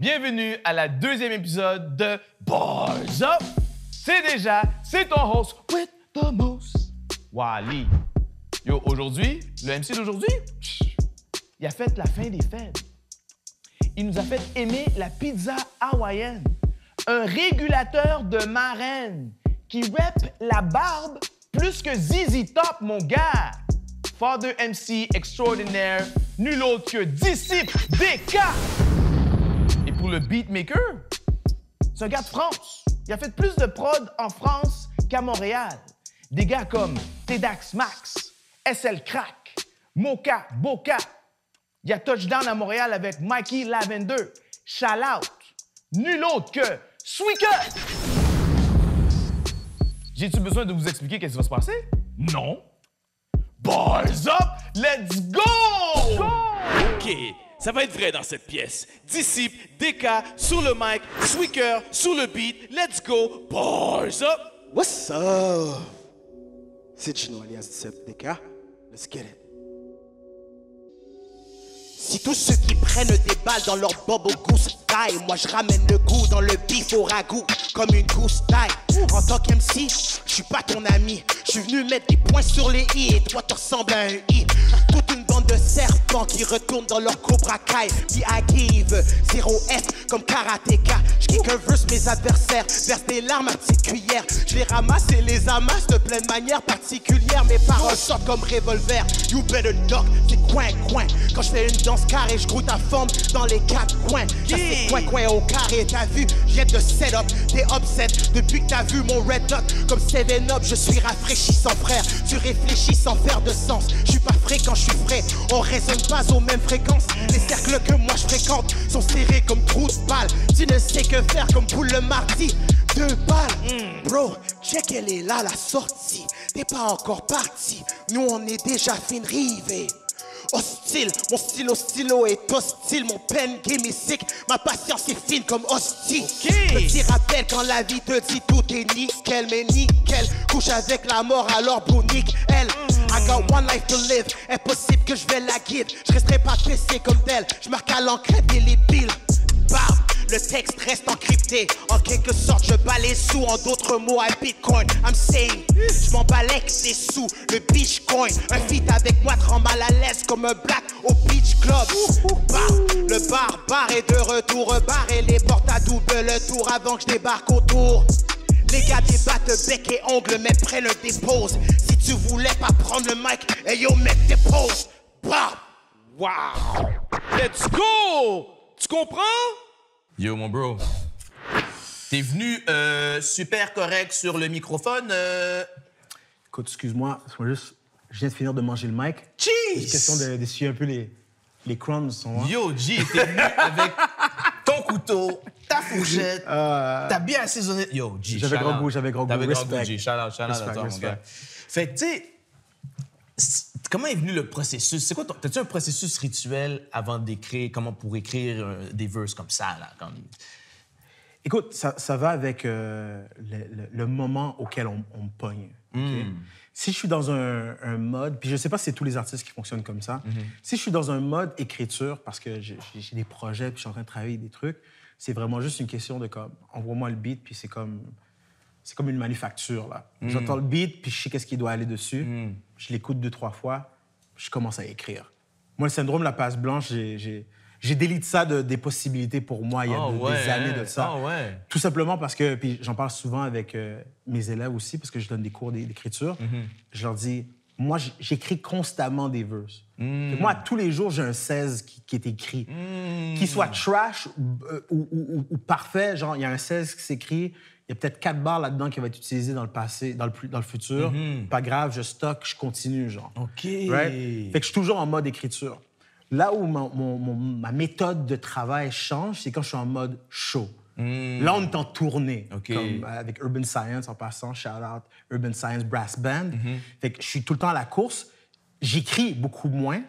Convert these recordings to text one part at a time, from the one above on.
Bienvenue à la deuxième épisode de Bars Up. C'est ton host with the most, Wally. Yo, aujourd'hui, le MC d'aujourd'hui, il a fait la fin des fêtes. Il nous a fait aimer la pizza hawaïenne. Un régulateur de marraine qui rappe la barbe plus que ZZ Top, mon gars. Father MC extraordinaire, nul autre que Disciple DK. Et pour le beatmaker, c'est un gars de France. Il a fait plus de prod en France qu'à Montréal. Des gars comme Tedax Max, SL Crack, Mocha Boca. Il y a touchdown à Montréal avec Mikey Lavender. Shout out. Nul autre que Sweeker. J'ai-tu besoin de vous expliquer qu'est-ce qui va se passer? Non. Bars up, let's go! OK, ça va être vrai dans cette pièce. Disciple, DK, sur le mic, Sweeker, sur le beat, let's go, bars up! What's up? C'est Gino alias 17 DK. Let's get it. Si tous ceux qui prennent des balles dans leur bubble goose taille, moi je ramène le goût dans le bif au ragoût comme une gousse taille. En tant qu'MC, je suis pas ton ami. Je suis venu mettre des points sur les i et toi tu ressembles à un i. Toute une bande de serpents qui retournent dans leur Cobra Kai. Puis I give 0F comme karatéka. Je kick un verse, mes adversaires versent des larmes à petite cuillère. Je les ramasse et les amasse de pleine manière particulière. Mes paroles sortent comme revolver. You better duck, c'est coin-coin. Quand je fais une danse carré, je goûte ta forme dans les quatre coins. Ça c'est coin-coin au carré. T'as vu, j'ai de setup, t'es upset depuis que t'as vu mon red dot. Comme 7-up, je suis rafraîchissant frère. Tu réfléchis sans faire de sens. Je suis pas fréquent, je suis frais. On résonne pas aux mêmes fréquences. Les cercles que moi je fréquente sont serrés comme trous de balle. Tu ne sais que faire comme poule le mardi. 2 balles, bro, check elle est là la sortie. T'es pas encore parti. Nous on est déjà fin rivé. Hostile, mon stylo est hostile. Mon pen game est sick, ma patience est fine comme hostie. Petit rappel quand la vie te dit tout est nickel. Mais nickel, couche avec la mort alors bro nickel. I got one life to live, impossible que je vais la guide. Je resterai pas baissé comme d'elle, je marque à l'encre et les piles. Bam! Le texte reste encrypté. En quelque sorte, je bats les sous. En d'autres mots, à Bitcoin. I'm saying, je m'en bats avec des sous. Le Bitcoin. Un feat avec moi te rend mal à l'aise comme un black au Beach Club. Bam. Le bar est de retour. Rebarrer les portes à double tour avant que je débarque autour. Les gars débattent bec et ongles, mais prennent des pauses. Si tu voulais pas prendre le mic, hey yo, mec, dépose. Bam. Wow! Let's go! Tu comprends? Yo, mon bro. T'es venu super correct sur le microphone. Écoute, excuse-moi, je viens de finir de manger le mic. Cheese! C'est question d'essuyer un peu les crumbs. Yo, G, t'es venu avec ton couteau, ta fourchette, t'as bien assaisonné. Yo, G, J'avais grand goût. T'avais grand goût, Respect. G. Shout out à toi, mon gars. Fait que, tu sais, comment est venu le processus? C'est quoi t'as-tu un processus rituel avant d'écrire, pour écrire des verses comme ça, là? Écoute, ça va avec le moment auquel on me pogne. Okay? Si je suis dans un mode, puis je sais pas si c'est tous les artistes qui fonctionnent comme ça, si je suis dans un mode écriture, parce que j'ai des projets, puis je suis en train de travailler des trucs, c'est vraiment juste une question de comme, envoie-moi le beat, puis c'est comme une manufacture, là. J'entends le beat, puis je sais qu'est-ce qui doit aller dessus. Je l'écoute 2-3 fois, je commence à écrire. Moi, le syndrome de la passe blanche, j'ai délité ça des possibilités pour moi il y a des années de ça. Tout simplement parce que, puis j'en parle souvent avec mes élèves aussi, parce que je donne des cours d'écriture. Je leur dis, moi, j'écris constamment des verses. Moi, tous les jours, j'ai un 16 qui est écrit. Qu'il soit trash ou parfait, genre, il y a un 16 qui s'écrit, il y a peut-être 4 barres là-dedans qui vont être utilisées dans le passé, dans le futur. Pas grave, je stocke, je continue, genre. OK. Right? Fait que je suis toujours en mode écriture. Là où ma méthode de travail change, c'est quand je suis en mode show. Là, on est en tournée, comme avec Urban Science, en passant, shout-out Urban Science Brass Band. Fait que je suis tout le temps à la course. J'écris beaucoup moins.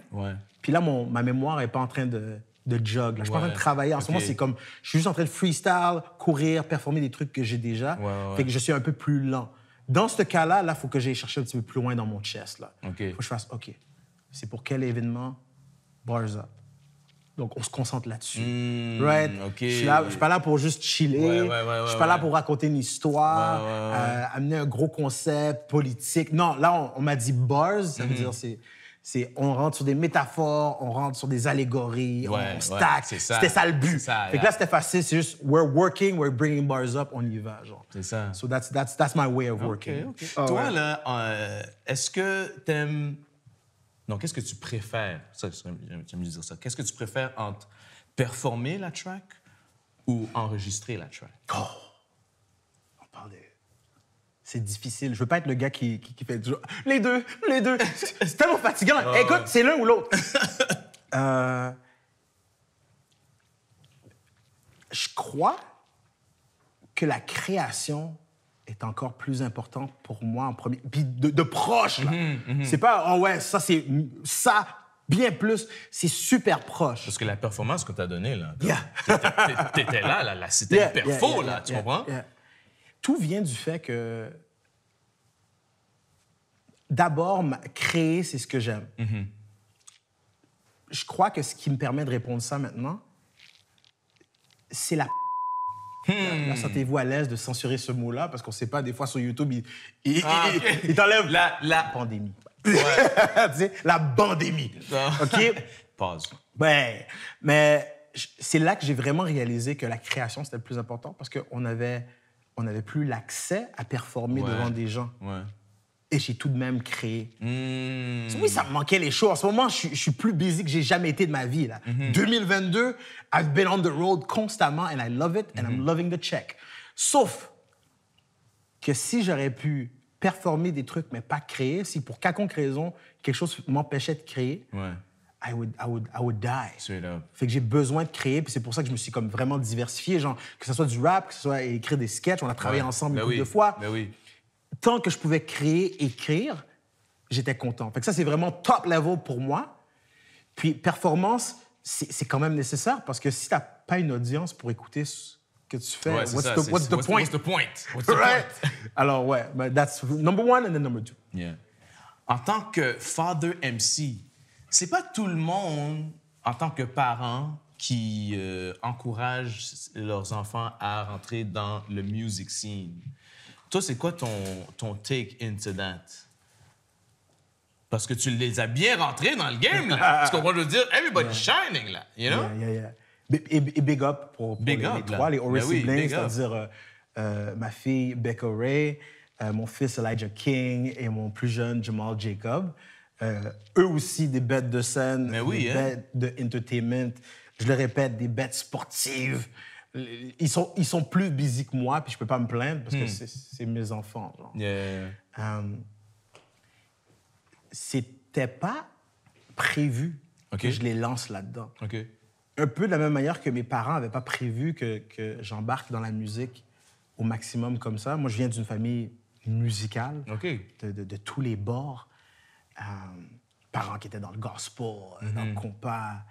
Puis là, ma mémoire n'est pas en train de jog. Là. Je suis pas en train de travailler. En ce moment, c'est comme... Je suis juste en train de freestyle, courir, performer des trucs que j'ai déjà. Fait que je suis un peu plus lent. Dans ce cas-là, il faut que j'aille chercher un petit peu plus loin dans mon chest. Là. Faut que je fasse, OK, c'est pour quel événement? Bars Up. Donc, on se concentre là-dessus. Right? OK. Je suis pas là pour juste chiller. Je suis pas là pour raconter une histoire, amener un gros concept politique. Non, là, on m'a dit bars. Ça veut dire, on rentre sur des métaphores, on rentre sur des allégories, on stack. C'était ça le but. Fait que là, c'était facile. C'est juste, we're working, we're bringing bars up, on y va, genre. C'est ça. So that's my way of working. OK. Toi, là, est-ce que t'aimes... Non, qu'est-ce que tu préfères? Ça, j'aime mieux dire ça. Qu'est-ce que tu préfères entre performer la track ou enregistrer la track? Oh! On parle de... C'est difficile. Je veux pas être le gars qui fait toujours... Les deux! C'est tellement fatigant. Écoute, c'est l'un ou l'autre. Je crois que la création est encore plus importante pour moi en premier. Puis de proche, là. C'est pas, oh ouais, ça, c'est ça, bien plus. C'est super proche. Parce que la performance que tu as donnée, là, Yeah. t'étais là, c'était un perfo, là, tu comprends? Tout vient du fait que, d'abord, créer, c'est ce que j'aime. Je crois que ce qui me permet de répondre ça maintenant, c'est la... Là, sentez-vous à l'aise de censurer ce mot-là, parce qu'on ne sait pas, des fois, sur YouTube, il t'enlève la pandémie. Tu sais, la bandémie. OK? Pause. Ouais, mais c'est là que j'ai vraiment réalisé que la création, c'était le plus important, parce qu'on n'avait plus l'accès à performer devant des gens. Et j'ai tout de même créé. Oui, ça me manquait les shows. En ce moment, je suis plus busy que j'ai jamais été de ma vie. Là. 2022, I've been on the road constamment and I love it and I'm loving the check. Sauf que si j'aurais pu performer des trucs mais pas créer, si pour quelconque raison, quelque chose m'empêchait de créer, I would die. Straight up. Fait que j'ai besoin de créer, puis c'est pour ça que je me suis comme vraiment diversifié, genre que ce soit du rap, que ce soit écrire des sketchs, on a travaillé ensemble une couple de fois. Tant que je pouvais créer, écrire, j'étais content. Fait que ça, c'est vraiment top level pour moi. Puis, performance, c'est quand même nécessaire parce que si t'as pas une audience pour écouter ce que tu fais, what's the point? What's the point? Alors, ouais, but that's number one and then number two. Yeah. En tant que father MC, c'est pas tout le monde, en tant que parent, qui encourage leurs enfants à rentrer dans le music scene. Toi, c'est quoi ton take into that? Parce que tu les as bien rentrés dans le game, là. Tu comprends, je veux dire? Everybody's shining, là, you know? Et big up pour les trois, les Ore siblings, c'est-à-dire ma fille Becca Ray, mon fils Elijah King et mon plus jeune Jamal Jacob. Eux aussi, des bêtes de scène, bêtes de entertainment. Je le répète, des bêtes sportives. Ils sont plus busy que moi, puis je peux pas me plaindre parce que c'est mes enfants. Genre. C'était pas prévu que je les lance là-dedans. Un peu de la même manière que mes parents avaient pas prévu que j'embarque dans la musique au maximum comme ça. Moi, je viens d'une famille musicale de tous les bords. Parents qui étaient dans le gospel, dans le compas.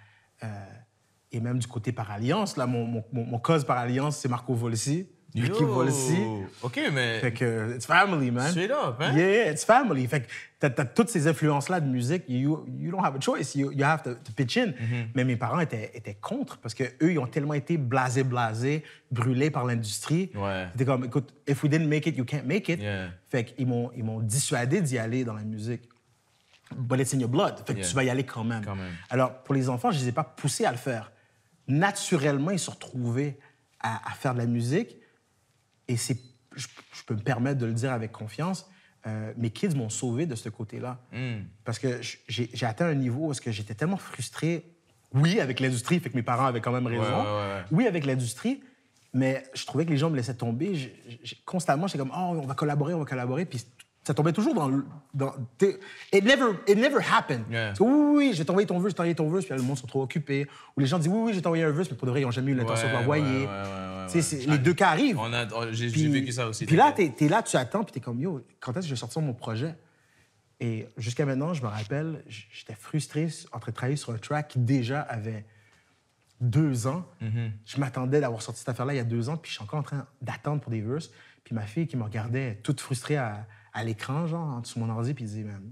Et même du côté par alliance, là, mon cause par alliance, c'est Marco Volsi. Ricky Volsi. OK, mais... Fait que, it's family, man. Straight up, hein? Yeah, it's family. Fait que t'as toutes ces influences-là de musique, you don't have a choice, you have to pitch in. Mais mes parents étaient contre, parce qu'eux, ils ont tellement été blasés, brûlés par l'industrie. C'était comme, écoute, if we didn't make it, you can't make it. Fait qu'ils m'ont dissuadé d'y aller dans la musique. But it's in your blood. Fait que tu vas y aller quand même. Alors, pour les enfants, je les ai pas poussés à le faire. Naturellement, ils se sont retrouvés à faire de la musique. Et je peux me permettre de le dire avec confiance, mes kids m'ont sauvé de ce côté-là. Parce que j'ai atteint un niveau où j'étais tellement frustré, oui, avec l'industrie, fait que mes parents avaient quand même raison, oui, avec l'industrie, mais je trouvais que les gens me laissaient tomber. Constamment, j'étais comme, oh, on va collaborer, puis ça tombait toujours dans it never happened. Oui, je vais t'envoyer ton verse, puis le monde sont trop occupés. Ou les gens disent, oui, je vais t'envoyer un verse, mais pour de vrai, ils n'ont jamais eu l'intention de l'envoyer. Les deux cas arrivent. J'ai vécu ça aussi. Puis là, t'es là, tu attends, puis t'es comme, yo, quand est-ce que je vais sortir mon projet? Et jusqu'à maintenant, je me rappelle, j'étais frustré en train de travailler sur un track qui déjà avait 2 ans. Je m'attendais d'avoir sorti cette affaire-là il y a 2 ans, puis je suis encore en train d'attendre pour des verses. Puis ma fille qui me regardait toute frustrée à l'écran, genre, sur mon ordi, puis disait, man,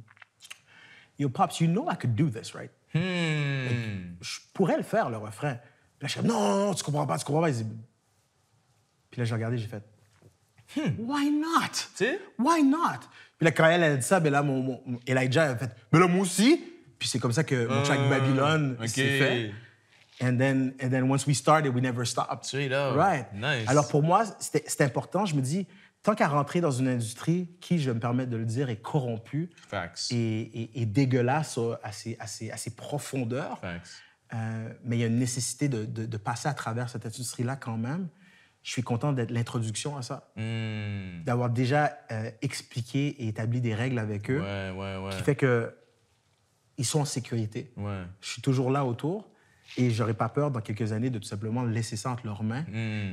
yo, Pops, you know I could do this, right? Je pourrais le faire, le refrain. Puis là, je suis non, tu comprends pas. Il dit... Puis là, j'ai regardé, j'ai fait, why not? Tu sais? Why not? Puis là, quand elle a dit ça, ben là, mon Elijah a fait, mais là, moi aussi. Puis c'est comme ça que mon track Babylon s'est fait. And then once we started, we never stopped. Straight up. Right. Nice. Alors pour moi, c'était important. Je me dis, tant qu'à rentrer dans une industrie qui, je me permets de le dire, est corrompue et dégueulasse à ses profondeurs, mais il y a une nécessité de passer à travers cette industrie-là quand même. Je suis content d'être l'introduction à ça, d'avoir déjà expliqué et établi des règles avec eux, qui fait qu'ils sont en sécurité. Je suis toujours là autour. Et j'aurais pas peur, dans quelques années, de tout simplement laisser ça entre leurs mains.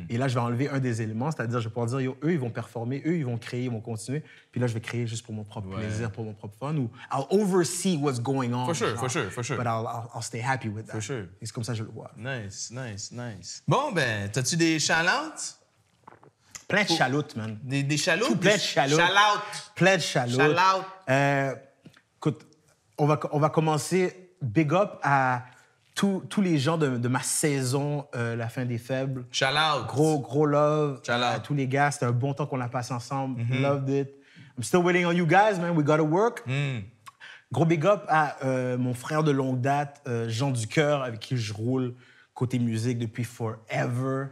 Et là, je vais enlever un des éléments, c'est-à-dire, je vais pouvoir dire, yo, eux, ils vont performer, eux, ils vont créer, ils vont continuer. Puis là, je vais créer juste pour mon propre plaisir, pour mon propre fun, ou I'll oversee what's going on. For sure. But I'll stay happy with that. For sure. Et c'est comme ça que je le vois. Nice. Bon, ben, t'as-tu des shout-outs? Plein de chaloutes, man. Des chaloutes? Plein de chaloutes. Shout-out. Plein de chaloutes. Shout-out. Écoute, on va commencer big up à tous les gens de ma saison, La Fin des Faibles. Shout-out. Gros love Shout-out. à tous les gars. C'était un bon temps qu'on a passé ensemble. Loved it. I'm still waiting on you guys, man. We gotta work. Gros big up à mon frère de longue date, Jean Ducœur, avec qui je roule côté musique depuis forever.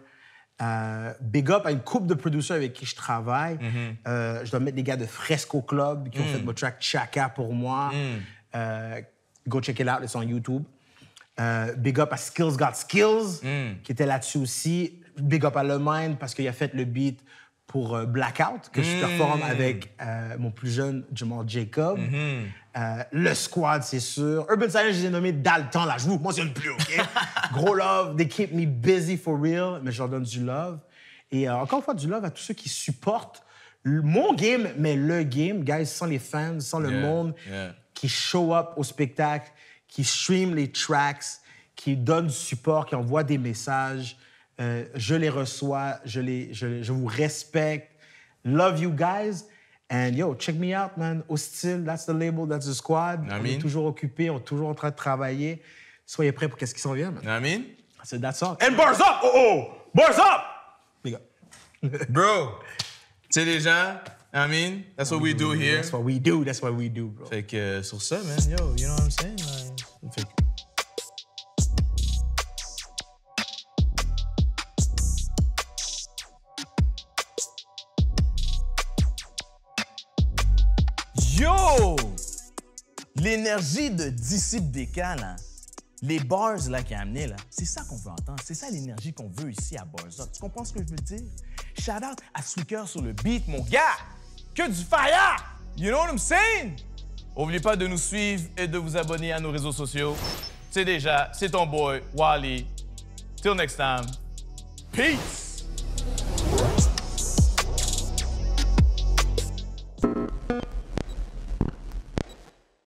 Big up à une couple de producers avec qui je travaille. Je dois mettre des gars de Fresco Club qui ont fait mon track Chaka pour moi. Go check it out, it's on YouTube. Big up à Skills Got Skills, qui était là-dessus aussi. Big up à Le Mind, parce qu'il a fait le beat pour Blackout, que je performe avec mon plus jeune Jamal Jacob. Le Squad, c'est sûr. Urban Silence, je les ai nommés dans le temps, là. Je vous mentionne plus, OK? Gros love. They keep me busy for real, mais je leur donne du love. Et encore une fois, du love à tous ceux qui supportent mon game, mais le game, guys, sans les fans, sans le monde, qui show up au spectacle, qui stream les tracks, qui donnent du support, qui envoient des messages. Je les reçois, je vous respecte. Love you guys. And yo, check me out, man. Hostile, that's the label, that's the squad. On est toujours occupés, on est toujours en train de travailler. Soyez prêts pour qu'est-ce qui s'en vient, man. Amin. So that's all. And bars up! Oh! Bars up! Big up. Bro, tu sais les gens, Amin, that's what we do here. That's what we do, bro. Fait que sur ça, man, yo, you know what I'm saying? Fait que... Yo! L'énergie de Disciple DK, là, les bars là, qu'il a amené, là, c'est ça qu'on veut entendre. C'est ça l'énergie qu'on veut ici à Bars Up. Tu comprends ce que je veux dire? Shout out à Sweaker sur le beat, mon gars! Que du fire! You know what I'm saying? N'oubliez pas de nous suivre et de vous abonner à nos réseaux sociaux. C'est déjà, c'est ton boy, Wally. Till next time. Peace!